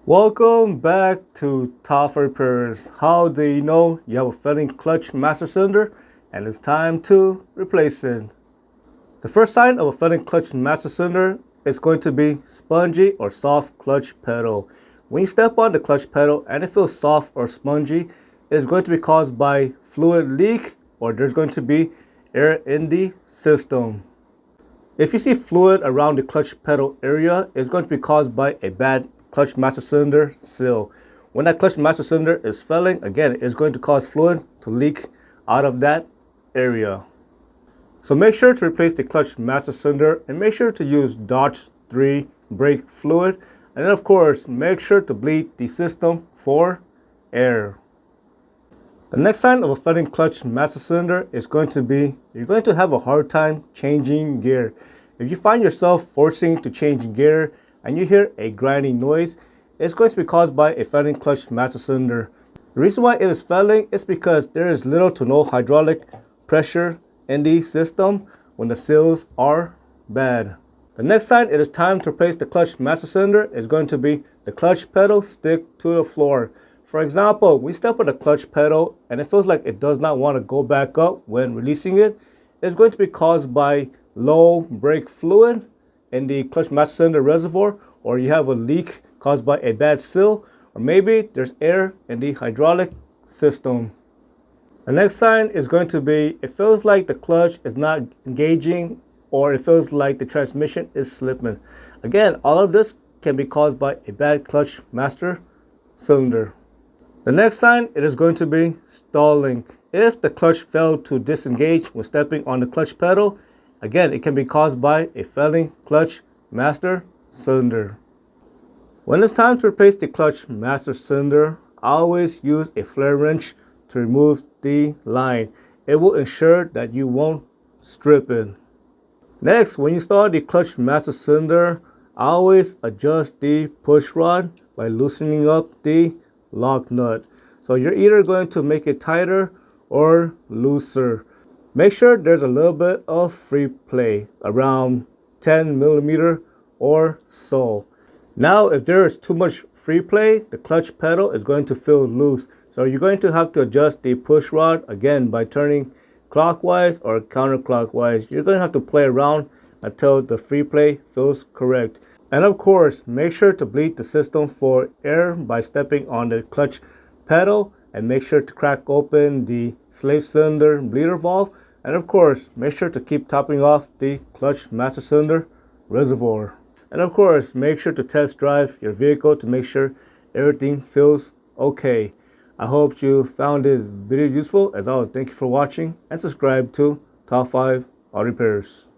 Welcome back to Top Repairs. How do you know you have a failing clutch master cylinder and it's time to replace it? The first sign of a failing clutch master cylinder is going to be spongy or soft clutch pedal. When you step on the clutch pedal and it feels soft or spongy, it is going to be caused by fluid leak or there's going to be air in the system. If you see fluid around the clutch pedal area, it's going to be caused by a bad clutch master cylinder seal. When that clutch master cylinder is failing, again, it's going to cause fluid to leak out of that area. So make sure to replace the clutch master cylinder and make sure to use Dodge 3 brake fluid. And then of course, make sure to bleed the system for air. The next sign of a failing clutch master cylinder is going to be you're going to have a hard time changing gear. If you find yourself forcing to change gear and you hear a grinding noise, it's going to be caused by a failing clutch master cylinder. The reason why it is failing is because there is little to no hydraulic pressure in the system when the seals are bad. The next sign it is time to replace the clutch master cylinder is going to be the clutch pedal stick to the floor. For example, we step on the clutch pedal and it feels like it does not want to go back up when releasing it. It's going to be caused by low brake fluid in the clutch master cylinder reservoir, or you have a leak caused by a bad seal, or maybe there's air in the hydraulic system. The next sign is going to be it feels like the clutch is not engaging or it feels like the transmission is slipping. Again, all of this can be caused by a bad clutch master cylinder. The next sign it is going to be stalling. If the clutch failed to disengage when stepping on the clutch pedal, again, it can be caused by a failing clutch master cylinder. When it's time to replace the clutch master cylinder, I always use a flare wrench to remove the line. It will ensure that you won't strip it. Next, when you install the clutch master cylinder, I always adjust the push rod by loosening up the lock nut. So you're either going to make it tighter or looser. Make sure there's a little bit of free play, around 10 millimeter or so. Now, if there is too much free play, the clutch pedal is going to feel loose. So you're going to have to adjust the push rod again by turning clockwise or counterclockwise. You're going to have to play around until the free play feels correct. And of course, make sure to bleed the system for air by stepping on the clutch pedal, and make sure to crack open the slave cylinder bleeder valve. And of course, make sure to keep topping off the clutch master cylinder reservoir. And of course, make sure to test drive your vehicle to make sure everything feels okay. I hope you found this video useful. As always, thank you for watching and subscribe to Top 5 Auto Repairs.